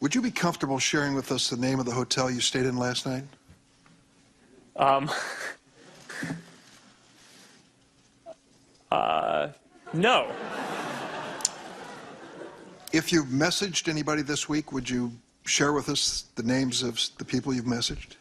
Would you be comfortable sharing with us the name of the hotel you stayed in last night? No. If you've messaged anybody this week, would you share with us the names of the people you've messaged?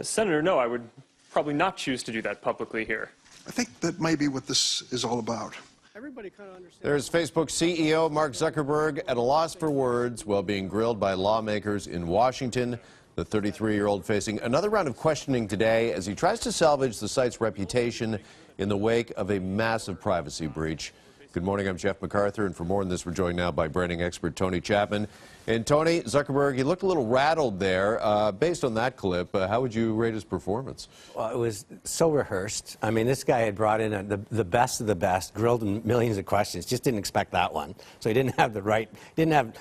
Senator, no, I would probably not choose to do that publicly here. I think that may be what this is all about. Everybody kind of understands. There's Facebook CEO Mark Zuckerberg at a loss for words while being grilled by lawmakers in Washington. The 33-year-old facing another round of questioning today as he tries to salvage the site's reputation in the wake of a massive privacy breach. Good morning, I'm Jeff MacArthur, and for more on this, we're joined now by branding expert Tony Chapman. And Tony, Zuckerberg, he looked a little rattled there. Based on that clip, how would you rate his performance? Well, it was so rehearsed. I mean, this guy had brought in the best of the best, grilled him millions of questions, just didn't expect that one. So he didn't have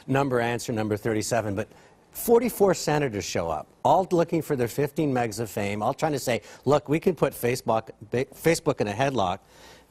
answer number 37, but 44 senators show up, all looking for their 15 megs of fame, all trying to say, look, we can put Facebook in a headlock,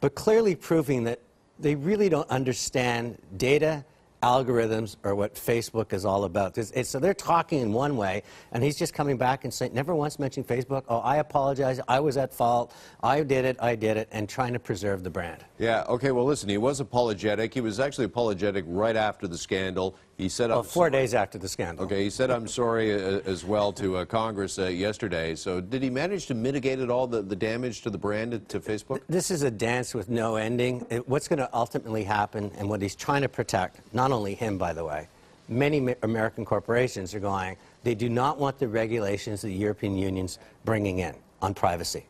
but clearly proving that they really don't understand data, algorithms, or what Facebook is all about. So they're talking in one way, and he's just coming back and saying, never once mentioning Facebook. Oh, I apologize. I was at fault. I did it, and trying to preserve the brand. Yeah, okay, well, listen, he was apologetic. He was actually apologetic right after the scandal. He said, well, 4 days after the scandal. Okay, he said, I'm sorry as well to Congress yesterday. So did he manage to mitigate at all the damage to the brand, to Facebook? This is a dance with no ending. What's going to ultimately happen, and what he's trying to protect, not only him, by the way, many American corporations are going, they do not want the regulations that the European Union's bringing in on privacy.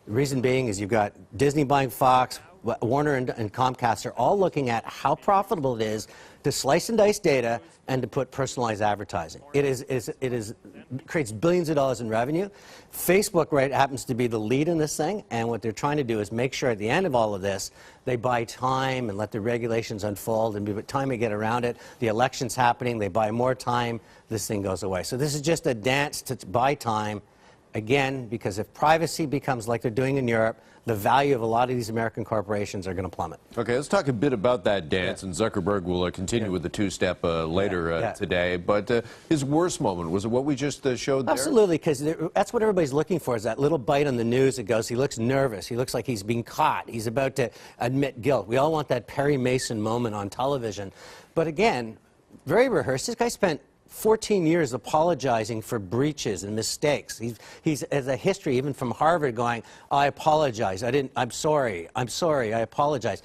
The reason being is you've got Disney buying Fox, Warner and Comcast are all looking at how profitable it is to slice and dice data and to put personalized advertising. It creates billions of dollars in revenue. Facebook, right, happens to be the lead in this thing, and what they're trying to do is make sure at the end of all of this, they buy time and let the regulations unfold and give it time to get around it. The election's happening, they buy more time, this thing goes away. So this is just a dance to buy time. Again, because if privacy becomes like they're doing in Europe, the value of a lot of these American corporations are going to plummet. Okay, let's talk a bit about that dance, and Zuckerberg will continue with the two-step later today. But his worst moment, was it what we just showed there? Absolutely, because that's what everybody's looking for, is that little bite on the news that goes, he looks nervous, he looks like he's being caught, he's about to admit guilt. We all want that Perry Mason moment on television. But again, very rehearsed. This guy spent 14 years apologizing for breaches and mistakes. He's has a history, even from Harvard, going, I apologize, I'm sorry, I apologize.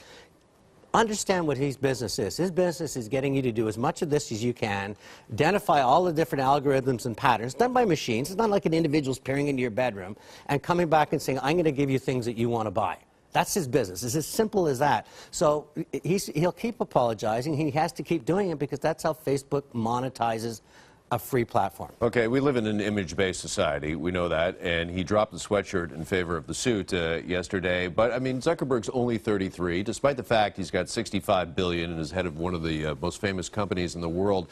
Understand what his business is. His business is getting you to do as much of this as you can, identify all the different algorithms and patterns, done by machines. It's not like an individual's peering into your bedroom and coming back and saying, I'm going to give you things that you want to buy. That's his business. It's as simple as that. So he'll keep apologizing. He has to keep doing it because that's how Facebook monetizes a free platform. Okay, we live in an image-based society. We know that. And he dropped the sweatshirt in favor of the suit yesterday. But, I mean, Zuckerberg's only 33, despite the fact he's got $65 billion and is head of one of the most famous companies in the world.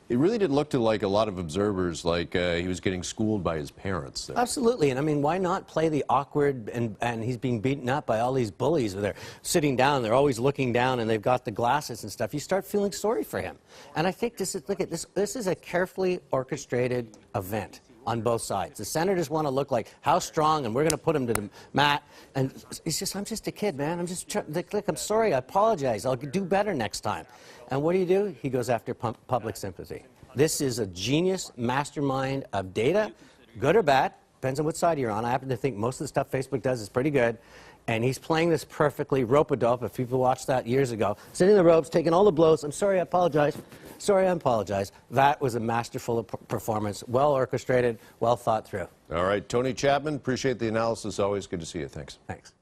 It really did look to, like, a lot of observers like he was getting schooled by his parents there. Absolutely, and I mean, why not play the awkward, and he's being beaten up by all these bullies. They're sitting down, they're always looking down, and they've got the glasses and stuff. You start feeling sorry for him. And I think this is, look at this, this is a carefully orchestrated event on both sides. The senators want to look like how strong, and we're going to put him to the mat. And he's just, I'm just a kid, man. I'm just, look, I'm sorry, I apologize. I'll do better next time. And what do? He goes after public sympathy. This is a genius mastermind of data, good or bad, depends on what side you're on. I happen to think most of the stuff Facebook does is pretty good. And he's playing this perfectly, rope-a-dope, if people watched that years ago. Sitting in the ropes, taking all the blows. I'm sorry, I apologize. Sorry, I apologize. That was a masterful performance, well orchestrated, well thought through. All right, Tony Chapman, appreciate the analysis. Always good to see you. Thanks. Thanks.